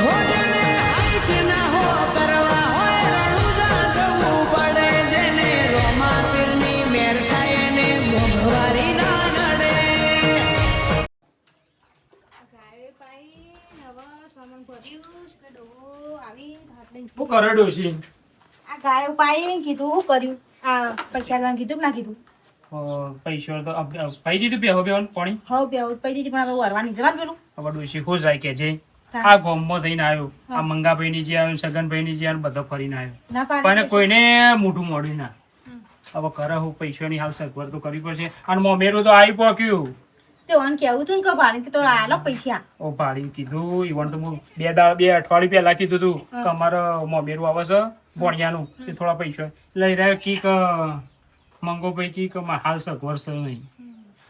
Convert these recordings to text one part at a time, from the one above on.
હોજને height ના હો કરવા હોય રણુજા જવું પડે જેને રોમા પીરની મેર થાય ને મોંઘવારી ના નડે શું કરે ડોશી? આ ગાયો પાઈ કીધું શું કર્યું આ પૈસા લેવાનું કીધું કે ના કીધું પૈસા તો પાઈ દીધું પેહો બેવાનું પાણી. હવે પ્યાવું પૈ દીધી પણ હવે વરવાની જવાનું પેલું હવે ડોશી ખુશ જાય કે છે આ ગામમાં જઈને આવ્યો, આ મંગાભાઈ ની જે આવ્યો, સગનભાઈ ની જે આવ્યો, બધો ફરીને આવ્યો, ના પણ પાડે કોઈને મોઢું મોડ્યું ના. હવે કરે હું પૈસાની હાલ સગવડ તો કરવી પડશે. અને મોમેરું તો આવી પહોંચ્યું. તે ઓન કેવું તું ને કે ભાડે કે તો આલો પૈસા ઓ ભાડી કીધું ઈવન તો હું બે અઠવાડિયું પહેલા કીધું તું કે અમારે મોમેરું આવે છે ભણિયાનું, તે થોડા પૈસા લઈ રહ્યો કીક મંગો ભાઈ કીક હાલ સગવડ છે નહીં,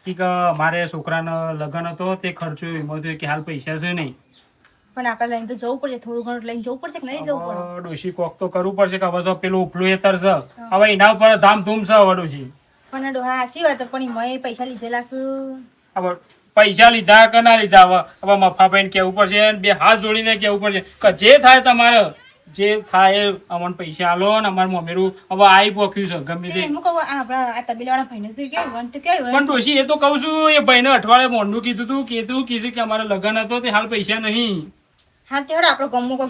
કીક મારે છોકરાનો લગ્ન હતો તે ખર્ચો એમાં થયો કે હાલ પૈસા છે નહીં. પણ આપણે લઈને તો જવું પડશે, થોડું ઘણું લઈને જવું પડશે કે નહીં જવું પડે? હવે ડોશી કોક તો કરવું પડશે કે હવે જો પેલું ઉપલું એતર છે, હવે એના ઉપર ધામધૂમ છે હવે ડોશી. પણ ડોહા હાસી વાત પણ મેં પૈસા લીધેલા છે. હવે પૈસા લીધા કે ના લીધા હવે મફાભાઈને કેવું પડશે, બે હાથ જોડીને કેવું પડશે કે જે થાય તમારે જે થાય અમને પૈસા આલો ને અમારું મમેરું હવે આવી પોખ્યું છે ગમે તે. એમ કહું આપણા આ તબેલાવાળા ભાઈને તો કેવું વન તો કેવું પણ ડોશી એ તો કહું છું, એ ભાઈને અઠવાડિયે મોંઢું કીધું તું કીધું કે અમારે લગ્ન હતો તે હાલ પૈસા નહીં. હા તે આપણો ગમો હું કહું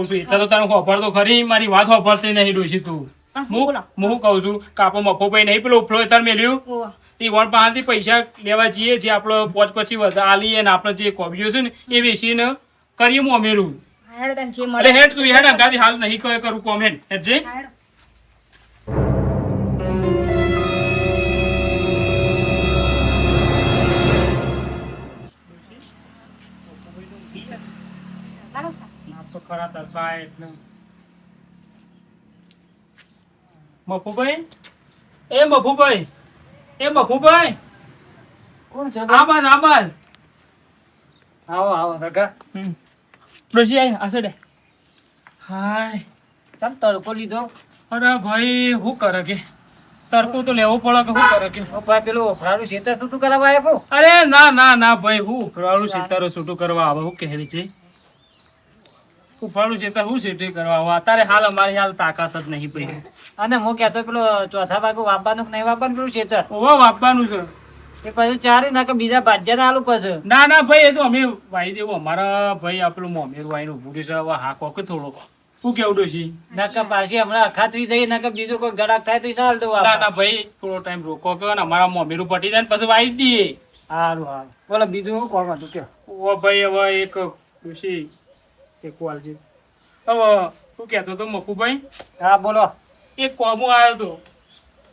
છું એટલે તો તને ખબર તો ખરી, મારી વાત ખબરતી નહીં ડોશી તું. હું કહું છું કે આપણો મફોભાઈ નહીં પેલો ઉપલો એતર મેલ્યું એ વણ પાસેથી પૈસા લેવા જઈએ જે આપણો પોચ પછી આલીએ ને આપણે જે કોબીઓ છે ને એ વેચીને કરીએ મોમેરું. અરે હેડ તું હેડ અંગાથી હાલ નહીં કરું કોમેન્ટ હેડ જે. ખરા તરફાય એટલે મફુભાઈ એ મફુભાઈ કોણ છે? આબાદ આવો આવો કાકા. ડોશી આય આસડે. હાય ચાલ તડકો લીધો. અરે ભાઈ શું કરે કે તડકો તો લેવો પડે કે શું કરે કે. ભાઈ પેલું ફરાળું શેતર છૂટું કરાવવા આવ્યો. અરે ના ભાઈ હું ઉફરાળું સિતારો છૂટું કરવા આવે હું કહેવી છે ઉફરાળું સિતાર હું સીટી કરવા આવે અત્યારે હાલ અમારી હાલ તાકાત જ નહીં પડી. અને હું કહેતો પેલો ચોથા ભાગું વાપવાનું કે નહીં વાપવાનું પેલું શેતર ઓવા વાપવાનું છે એ પછી ચારે ના કે બીજા ભાજ્યા આલું પછી. ના ભાઈ એ તો અમે વાઈ દેવું અમારા ભાઈ આપણું મોમેરું વાઈને ઉભું છે હવે હા કોક થોડો શું કેવું ડોશી. નકર પાછી હમણાં અખાતરી થઈ નકર બીજું કોઈ ગળાક થાય તો ના હાલતું ના ભાઈ થોડો ટાઈમ રોકો કે અમારા મોમેરું પટી જાય ને પછી વાઈ દઈએ. સારું બોલો બીજું શું કોણ હતું કે? ઓ ભાઈ હવે એક ડોશી એક વાલજી હવે શું કહેતો હતો મફુભાઈ? હા બોલો. એક કોમો આવ્યો હતો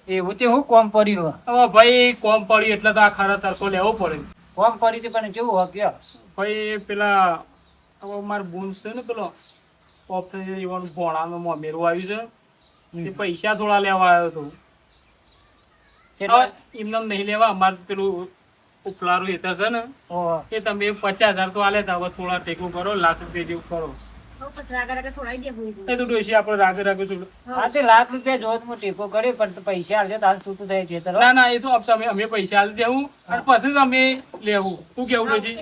એવું તે હું કોમ પડ્યું હવે ભાઈ કોમ પડ્યું એટલે તો આ ખરા તરકો લેવો પડે. કોમ પડી હતી પણ કેવું હોય કયો? ભાઈ પેલા હવે મારું બૂન છે ને પેલો ઓફ થઈ જાય એવાનું ભોણાનું મોમેરું આવ્યું છે તે પૈસા થોડા લેવા આવ્યો હતો. એમને નહીં લેવા અમારે પેલું ઉપલારું હેતર છે ને એ તમે 50,000 તો આલે હવે થોડા ટેકું કરો, લાખ રૂપિયા જેવું કરો. એ તો ડોશી આપણે રાગે છું. હા તે લાખ રૂપિયા જોત હું ટેકો કર્યો પણ પૈસા આલજો તાર છૂટું થાય છે. ના એ તો અમે પૈસા આલી દેવું અને પછી જ અમે લેવું. શું કેવું ડોશી?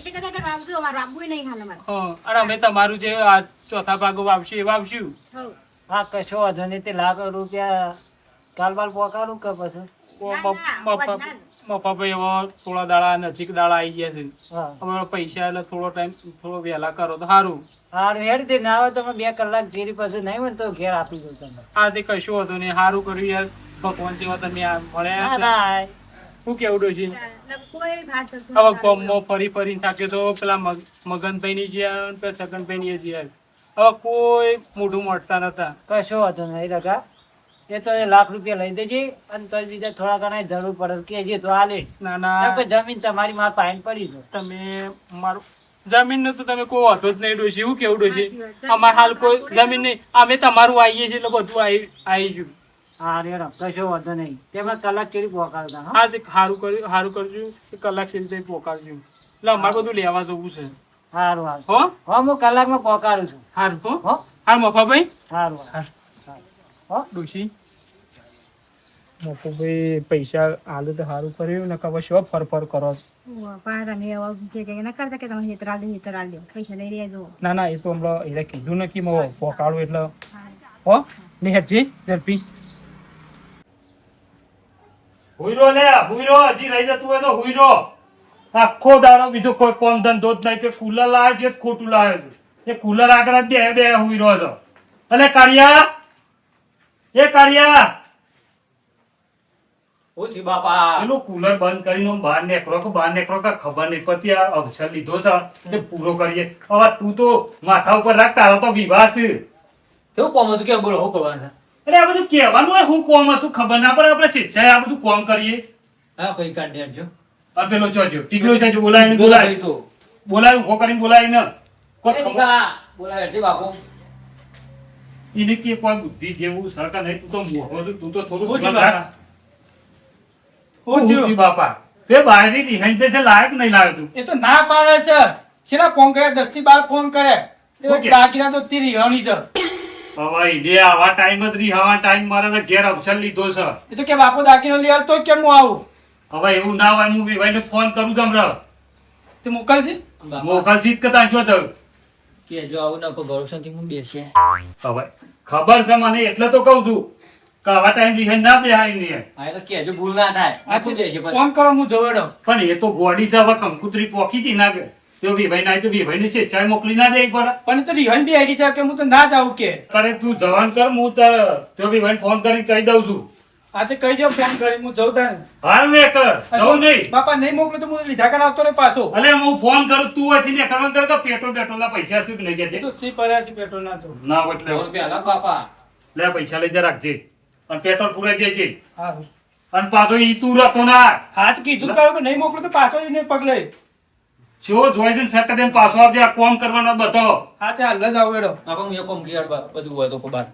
અને અમે તમારું જે આ ચોથા ભાગો વાવશું એ વાવશું. હા કશો વાંધો નહીં. તે લાખ રૂપિયા કાલબાલ પોકાડું કે પછી મફાભાઈ હવે થોડા દાડા નજીક દાડા આવી ગયા છે. હા હવે પૈસા એટલે થોડો ટાઈમ થોડો વહેલા કરો તો સારું. સારું હેડ તે ના આવે તમે 2 કલાક જેરી પછી નહીં હોય તો ઘેર આપી દઉં તમને. હા તે કશું હતું નહીં, સારું કર્યું યાર. ભગવાન જેવા તમે આ મળ્યા. ના શું કેવું ડોશી? હવે ગામમાં ફરીને થાક્યો તો પેલા મગનભાઈ ની જે આવ્યો પેલા છગનભાઈ ની જે આવ્યો હવે કોઈ મોઢું મળતા નતા. કશો વાંધો નહીં લગા. એ તો એ લાખ રૂપિયા લઈ દેજે અને તો બીજા થોડા ઘણા જરૂર પડે કેજે તો હાલે. ના જમીન તમારી માર પાઈન પડી છે. તમે મારું જમીન નું તો તમે કોઈ હતો જ નહીં ડોશી. એવું કેવું ડોશી? અમારે હાલ કોઈ જમીન નહીં, અમે તમારું આવીએ છીએ એટલે બધું આવી ગયું. હા રેડો કશો વાંધો નહીં. તેમાં કલાક ચેડી પોકાડતા. હા તે સારું કરજો કલાક સુધી પોકાડજો એટલે અમારે બધું લેવા જવું છે. સારું સારું હો હું કલાકમાં પોકાડું છું. સારું હો હો હા મફાભાઈ. સારું હો ડોશી મોકુભાઈ પૈસા આલે તો સારું કર્યું ને ખબર શું ફર કરો છો. પા તમે એવા જે કે ના કરતા કે તમે હેતર આલ દો પૈસા લઈ રહ્યા જો. ના ના એ તો હમણાં એને કીધું ને કે હું પોકાડું એટલે હો ને હેજી ઝડપી હુઈરો લે હુઈરો હજી રહી જતું હોય તો હુઈરો આખો દાડો બીજો કોઈ કોમ ધંધો જ નહીં કે કુલર લાવે છે ખોટું લાવે છે એ કુલર આગળ જ બે હુઈરો હતો અલે કાળિયા એ કાળિયા ઓથી બાપા પેલું કુલર બંધ કરીને બહાર નીકળો કે ખબર નહીં પડતી આ અવસર લીધો છે તે પૂરો કરીએ હવે તું તો માથા ઉપર રાખ તારો તો વિવાહ છે કેવું કોમ હતું કે બોલો શું કરવાનું અરે આ બધું કહેવાનું હોય હું કોમ હતું ખબર ના પડે આપણે શિક્ષાએ આ બધું કોમ કરીએ હા કઈ કાઢી આપજો આ પેલો જોજો ટીકલો છે બોલાય તો બોલાય ઉભો કરીને બોલાય ને કોઈ ખબર- બોલાય હેઠી બાપુ એને કે કોઈ બુદ્ધિ જેવું સરકાર નહીં તું તો મોહો છું, તું તો થોડું હું ધ્યાન થયું રાખ. હું થયું બાપા તે બહારની રિહાઈ તે છે લાયક નહીં લાવ્યો તું એ તો ના પાડે છે છેલ્લા ફોન કરે 10 થી 12 ફોન કરે ઓકે. દાગીના તો તીરી હણી છે હવે ઈને આવા ટાઈમ જ રીહાવા ટાઈમ મારે તો ઘેર અવસર લીધો છે એ તો કે બાપુ દાગીનો લઈ આવ તો કેમ હું આવું હવે એવું ના હોય હું વિભાઈને ફોન કરું તમને તે મોકલશે મોકલશી જ કે તાન શું થયું કે જો આવું ના કોઈ ભરોસાથી હું બેસે હવે ખબર છે મને એટલે તો કહું છું કે આવા ટાઈમ રિહાઈ ના બેહાય નહીં હા એટલે કે જો ભૂલ ના થાય આખું બેસે પછી ફોન કરો હું જોવેડો પણ એ તો ગોડી છે હવે કંકુતરી પોકી હતી ના કે તો વિભાઈ ના તો વિભાઈને ચેચાઈ મોકલી ના દે પડે પણ એ તો રિહન બી આઈડી છે કે હું તો ના જાઉં કે અરે તું જવાન કર હું તાર તો વિભાઈને ફોન કરીને કહી દઉં છું આજે કહી દો ફોન કરી હું જઉં તાને હાલ ને કર જવું નહીં બાપા નહીં મોકલો તો હું લીધા કાન આવતો રે પાછો અલે હું ફોન કરું તું અહીંથી ને કરવાનું કર કે પેટ્રોલ ના પૈસા શું નહીં એ કે તો સી ભર્યા છે પેટ્રોલ ના તો ના એટલે 100 રૂપિયા લાગ બાપા લે પૈસા લઈ જા રાખજે અને પેટ્રોલ પૂરા દેજે હા અને પાછો ઈ તું રહેતો ના હાથ કીધું કરું કે નહીં મોકલો તો પાછો જઈને પગલે જો જોઈ છે સટ દેન પાછો આવજે આ કોમ કરવાનો બધો હા તે હાલ જ આવેડો બાપા હું એ કોમ કે બધું હોય તો કોઈ બાર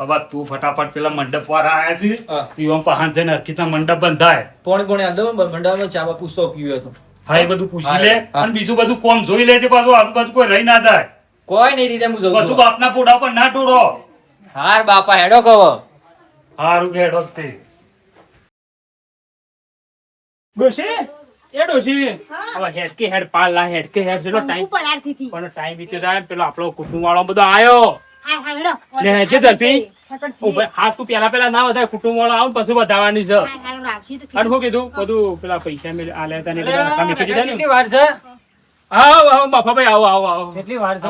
હવે તું ફટાફટ પેલા મંડપ વાળા આયા છે હા. ઈવમ પહાન જઈને હરખીતા મંડપ બંધાય પોણી આલ દો ભંડારમાં ચા બા પૂછતો પીવ્યો હતો હા એ બધું પૂછી હા, લે હા. અને બીજું બધું કોમ જોઈ લેજે પાછું આજુબાજુ કોઈ રહી ના જાય કોઈ નહીં રીતે હું જઉં બધું છું બાપના પોડા પર ના ટોળો હાર બાપા હેડો કહો હારું બેઠો તે ડોશી એ ડોશી હવે હેડ કે હેડ પાલ લા હેડ કે હેડ જેટલો ટાઈમ ઉપર આરતી થી પણ ટાઈમ બીત્યો જાય પેલો આપણો કુટુંબ વાળો બધો આયો હા હા હેડો લે, જે ઝડપી. ફટાફટ ઉભા હાથ તું પેલા ના વધારે કુટુંબ વાળો આવ પછી વધારવાની છે હા હા રાખી તો અને શું કીધું બધું પેલા પૈસા મેં આલ્યા હતા ને બધા રકમ મૂકી દીધા ને? કેટલી વાર છે આવો બાફાભાઈ આવો કેટલી વાર છે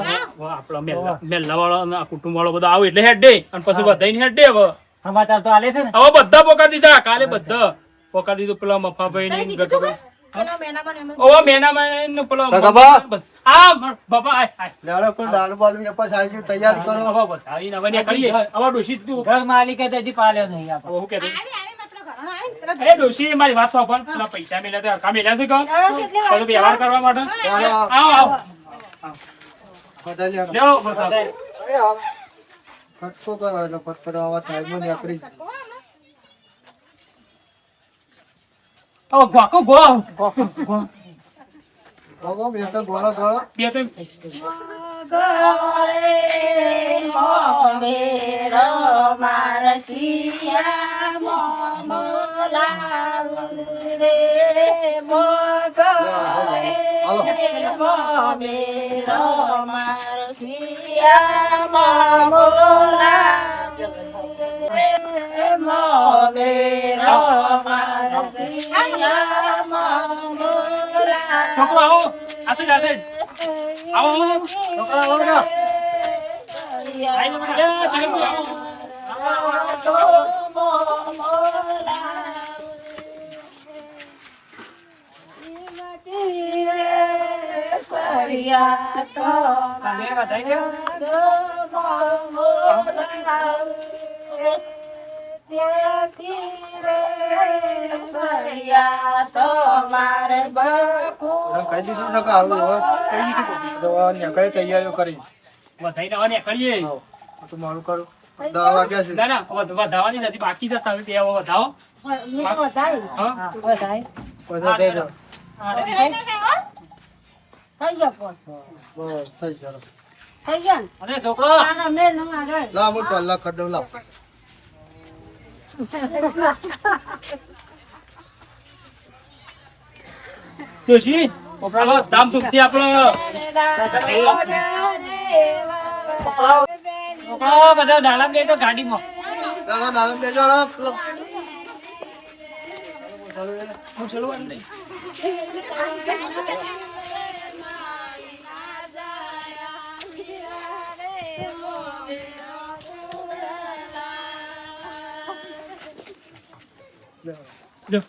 આપણો મેલ્લા વાળો અને આ કુટુંબ વાળો બધો આવો એટલે હેડ દે અને પછી બધાઈને હેડ દે હવે સમાચાર તો આલે છે ને હવે બધા પોકાડી દીધા કાલે બધા પોકાડી દીધું પેલા મફાભાઈ તઈ ને કીધું તું કે પેલો મેનામાં ને એમ જ. ઓ મેનામાં ને પેલો કાકા. આ બાપા આય આય લેવડો કોઈ દારૂ બારૂ વેપાર સાઈઝ તૈયાર કરો. હવે બતાવીને હવે ને કરીએ હવે ડોશી તું ઘર માલિકે તો હજી પાલ્યો નહીં હવે હું કહેતો આવી આવી મતલબ ઘરનો આવી તરત એ ડોશી મારી વાત સાંભળ પેલા પૈસા મેલ્યા તે હરખા મેલ્યા છે કે કેટલી વાર પેલું વ્યવહાર કરવા માટે આવો આવો બધા લેવડો. લેવો બતાવો. ખર્ચો કરો એટલે પત્તર આવા ટાઈમમાં નીકળી જાય. હવે ગોકો ગો ભોગો બે તો ગોળો ગોળો. બે તો છોકરો આવો આસે જ આસે જ. આવો આવો છોકરો આવો બેટા. આઈ જાઓ બેટા. એ, છોકરો આવો. તારે બધાઈ ગયો? કહી દીધું છે કે આવું હવે તો આ નીકળી તૈયારીઓ કરી. બધાઈ જવાની કરીએ. આવો. તો મારું કરું 10 વાગ્યા છે. ના ના વધાવાની નથી બાકી છે તમે બે હવે વધાવો હા બધા થઈ જાઓ. બસ થઈ જાઓ. અને છોકરો લાવ હું તો અલ્લાહ કરી દઉં લાવ. ડોશી હાલો ધામ ધૂમથી આપણે છોકરાઓ બધા ડાલા બેઠો ગાડીમાં. ચાલો નાનો બેજો રો પેલો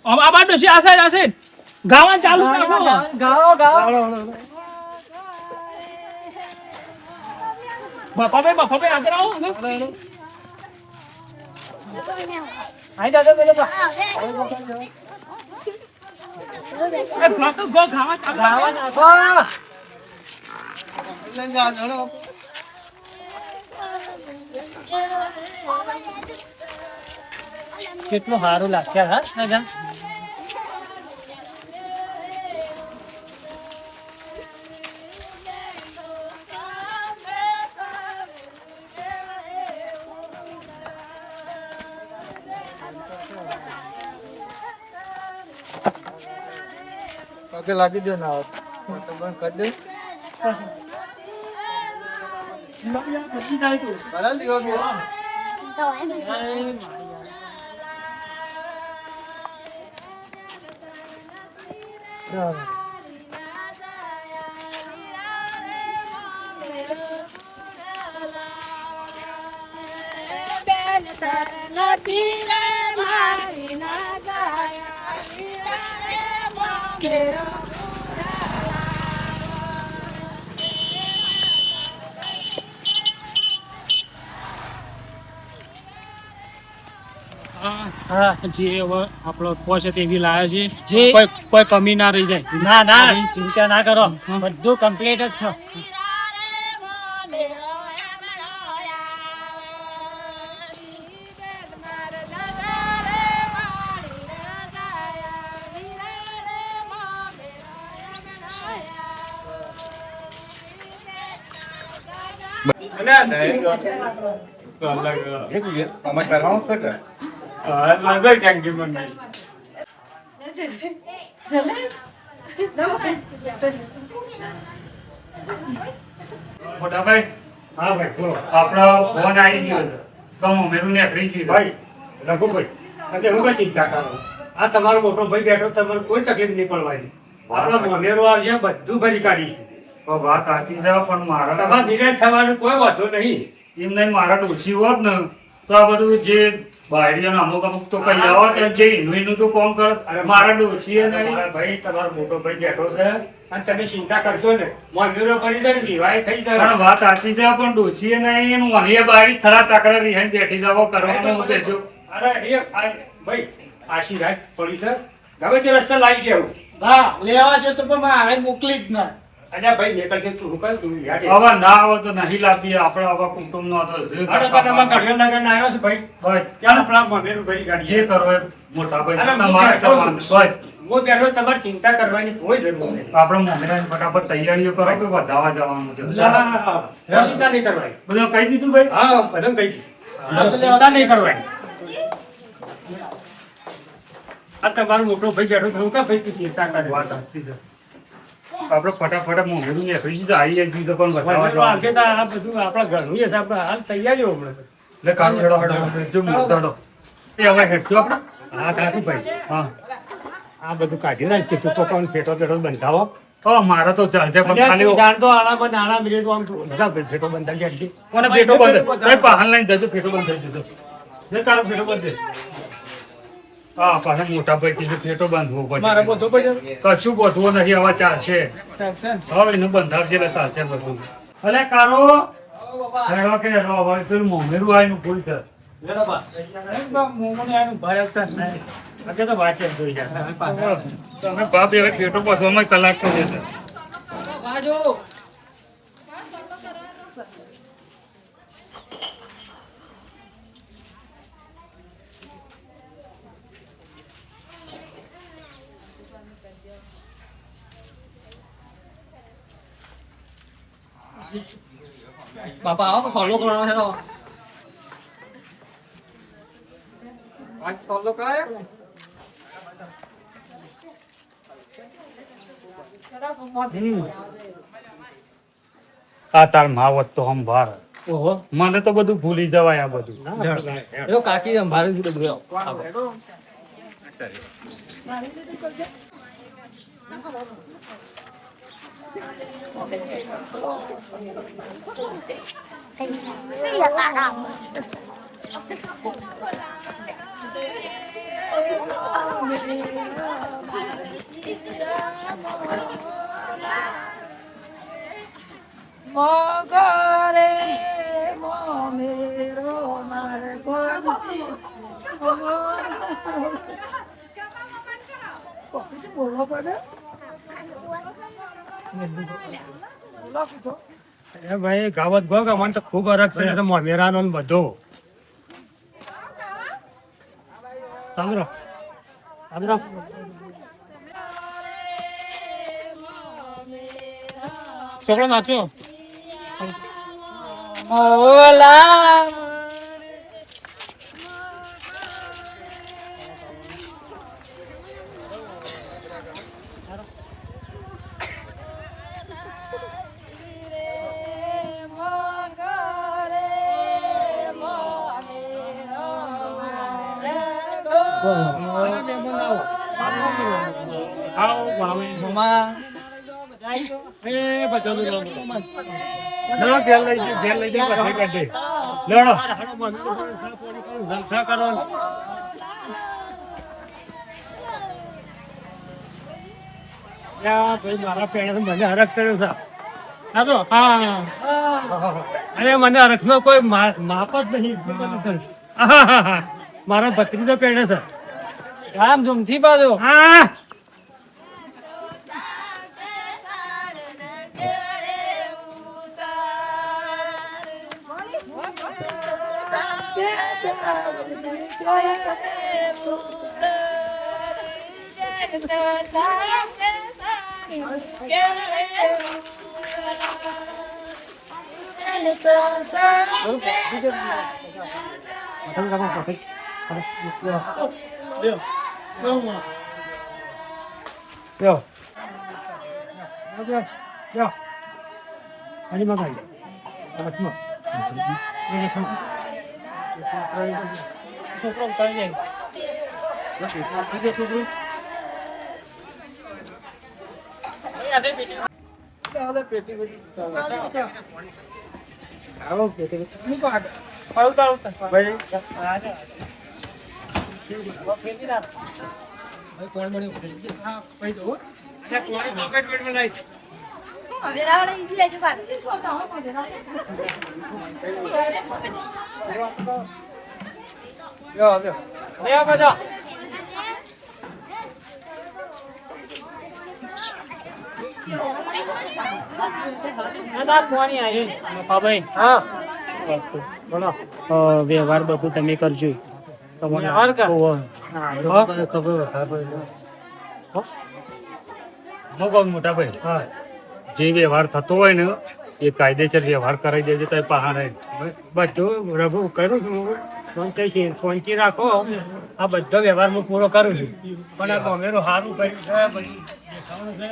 આ બાર ડોશી આ સાઈડ ગાવા ચાલુ રાખો ગાઓ બફાભાઈ આગળ આવો આઈ દાદા પેલો બા. ગાવા ગાવા નાખો. લઈને જા ચલો કેટલું સારું લાગ્યા હા નાગા. પગે લાગી દો ના સંબંધ કરી દે બરાબર દીવો કે હા જે હવે આપણો પોસે તેવી લાયા છે જે- કોઈ કમી ના રહી જાય ના ના ચિંતા ના કરો બધું કમ્પ્લીટ જ છે. મોટાભાઈ હા ભાઈ બોલો આપણો ફોન આવી ગયો છે તો મેરું ને ફ્રી ગયું ભાઈ રઘુભાઈ એટલે હું કઈ ચિંતા કરો આ તમારો મોટો ભાઈ બેઠો તમારે કોઈ તકલીફ નહીં પડવાની આપણો મમેરો આવશે બધું ભરી કાઢીશું તો વાત સાચી છે પણ મારા તમારે નિરાશ થવાનું કોઈ વાંધો નહીં એમ નહીં મારા ડોશી હોત ને તો આ બધું જે બાયડીઓને અમુક અમુક તો કઈ આવો તો જે ઇન્વેનું તો કોમ કર મારા ડોશીએ નહીં ભાઈ તમારો મોટો ભાઈ બેઠો છે અને તમે ચિંતા કરશો ને મમ્મીનો કરી દે વિવાહ થઈ જાય પણ વાત સાચી છે પણ ડોશીએ નહીં મને બાયડી ખરા તાકરા રીહાઈ બેઠી જાવો કરવાનો હું કહેજો અરે એ ભાઈ આશીર્વાદ પડી છે ગમે તે રસ્તા લાવી ગયા હા લેવા છે તો પણ મારે મોકલી જ ના. અલ્યા ભાઈ નીકળશે તું કર તું હવે ના આવે તો નહીં લાવીએ આપણે હવે કુટુંબનો હતો ભાઈ બસ ચાલો પેલા મમ્મીનું ઘડી કાઢીએ જે કરો એ મોટા ભાઈ તમારે કરવાનું બસ હું બેઠો તમારે ચિંતા કરવાની કોઈ જરૂર નહીં આપણે મમ્મીને ફટાફટ તૈયારીઓ કરો કે વધાવા જવાનું છે ચિંતા નહીં કરવાની બધું કહી દીધું ભાઈ હા બધું કહી દીધું ચિંતા નહીં કરવાની આ તમારો મોટો ભાઈ બેઠો થયું કા ભાઈ તું ચિંતા કરે વાત સાચી છે આપણે ફટાફટ મોંઘેલું ને ફ્રીજ આવી ગયું તો પણ બતાવવા આ બધું આપણા ઘરનું છે આપણે હાલ તૈયારી હમણાં એટલે કામ હેડો હેડો જો મોટાડો એ હવે હેડજો આપણે હા કાકુ ભાઈ હા આ બધું કાઢી નાખ કે તું કોણ ફેટો ફેટો બંધાવો તો મારા તો ચાલશે પણ ખાલી જાણતો આલા બંધ આલા મિનિટ આમ બધા ફેટો બંધાઈ જાય કોને ફેટો બંધ ભાઈ પહાલ લઈને જજો ફેટો બંધ થઈ જજો જે તારો ફેટો બંધ હા પાછા મોટા ભાઈ કીધું ફેટો બાંધવો પડે મારે બધો પડે કશું ગોઠવો નથી હવે ચાલશે હવે એનું બંધાવશે એટલે ચાલશે બધું અલે કારો હેડો કે હેડો હવે પેલું મોમેરું આવીનું ભૂલ છે તમે બાપ હવે ફેટો બાંધવામાં કલાક તો જશે બાપા આવો તો ફોલો કરવાનો છે તો આ તાર માવત તો સંભાળ. મને તો બધું ભૂલી જવાય આ બધું. કાકી મારે બધું ભાઈ ગાવત ગો કે મને તો ખૂબ અરગ છે મોમેરાનો ને બધો સાંભળો સાંભળો છોકરો નાચ્યો મારા પેણે મને હરખ ચડ્યો છે. અરે મને હરખ નો કોઈ માપ જ નહીં. મારા ભત્રીજો પેણે છે. આમ ઝૂમથી બાજુ હા છોકરો ઉતારી વ્યવહાર બધું તમે કરજો. મોટા ભાઈ જે વ્યવહાર થતો હોય ને એ કાયદેસર વ્યવહાર કરાવી દેજો. તો પહાડે બધું રઘુ કરું છું. શાંતિ રાખો. આ બધો વ્યવહાર હું પૂરો કરું છું. પણ આ કોમેરો સારું કર્યું છે. બધું દેખાવાનું છે.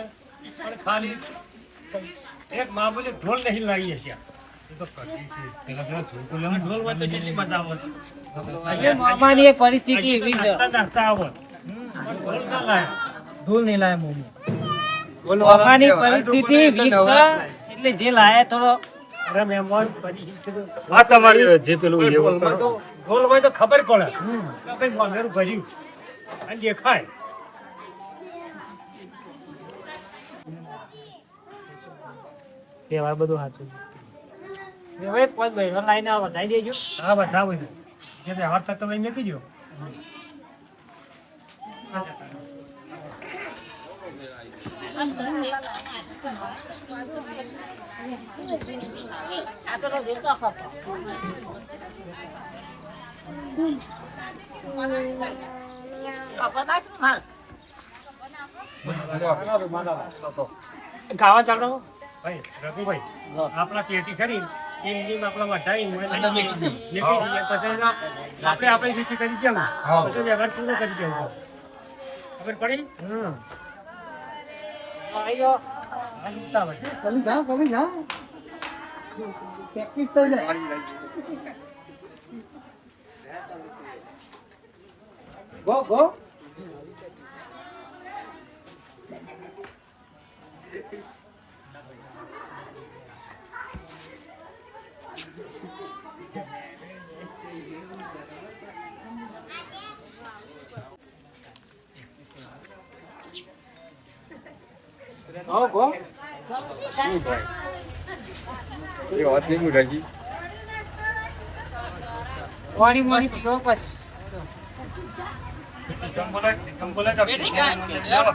પણ ખાલી એક મામૂલી ઢોલ નહીં લાવીએ છીએ. ઢોલ હોય તો કેટલી મજા આવે. મામાની એક પરિસ્થિતિ એવી છે. ઢોલ નહીં લાયા મામાની પરિસ્થિતિ એવી છે એટલે જે લાયા થોડો અરે મહેમાન વાત તમારી જે પેલું ઢોલ હોય તો ખબર પડે કે ભાઈ મોમેરું ભર્યું અને દેખાય. વ્યવહાર બધું સાચું. હવે પાંચ બહેનો લાઈને વધારી દેજો. હા બતાવો જે વ્યવહાર થતો હોય મેં કીધું. ગાવા ચાલો ભાઈ રઘુભાઈ આપણા પેટી ખરી એમ આપણા વધારી આપણે આપણી રીતે કરી દેવું પછી વ્યવહાર પૂરો કરી દેવો ખબર પડી ગો પાણી પાણી પીવો પછી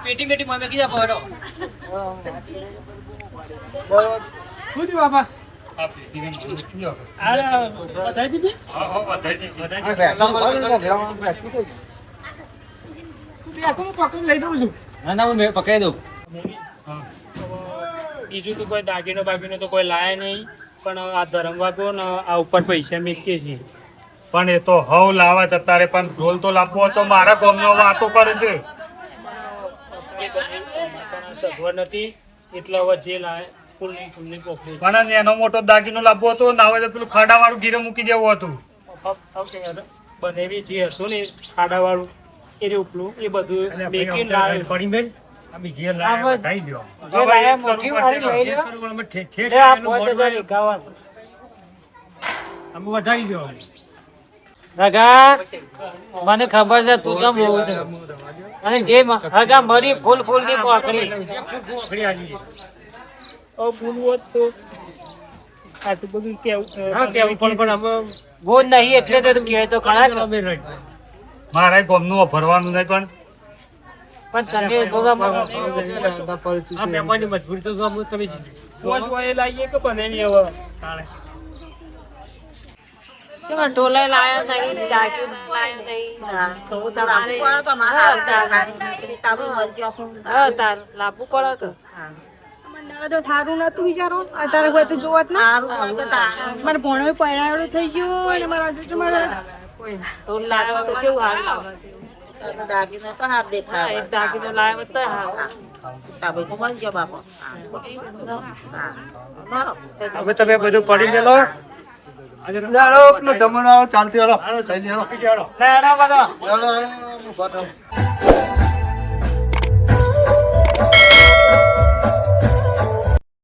પેટી પેટી માં કીધા પડો શું થયું બાપા લઈ દઉં છું ના હું પકડી દઉં બીજું તો કોઈ દાગીનો બાગીનો તો કોઈ લાયા નહીં પણ આ ધરમવાગો ને આ ઉપર પૈસા મેકીએ છીએ પણ એ તો હવ લાવત અત્યારે પણ ઢોલ તો લાવવો હતો મારા ગામનો વાતો કરે છે સગવડ નથી એટલે હવે જે લાય ફૂલની પોખરી પણ એનો મોટો દાગીનો લાવવો હતો ના હોય તો પેલું ખાડા વાળું ઘીરે મૂકી દેવું હતું બનેવી જે હતું ને ખાડાવાળું એ ઉપલું એ બધું મેકીને લાવે પડી બેન અમે ઘેર લાવ્યા બતાવી દો જે લાયા મોટી વાળી લઈ લો જે આ 5051 અમે વધારી દો રગા મને ખબર છે તું તો બહુ છે અને જે રગા મરી ફૂલ ફૂલ ની પોખરી ફૂલ હોત તો આટલું બધું કેવું પણ અમે બહુ નહીં એટલે તો તું કહે તો ખરા જ. મારા ગામનું ભરવાનું નહીં પણ પણ તમે બોલા આ મહેમાનની મજબૂરી તો ગામ તમે પોચ વાળે લાવીએ કે બનેવી હવે કેમાં ઢોલે લાયા નહીં દાગી લાયા નહીં તો લાવવું પડે તો મારા તાર લાવવું પડે તો મંડાળા તો ઠારું નતું વિચારો અત્યારે કોઈ તો જોવત ના મારા ભણો પહેરાવડો થઈ ગયો અને મારા હજુ મારા ઢોલ લાવ્યો તો કેવું હારું લાગે દાગીનો તો હાર દેખાય એક દાગીનો લાવ્યો તો હવે તમે બધું પડી ગયેલો જમણ ચાલતી હાલો લેડો બધો હાલો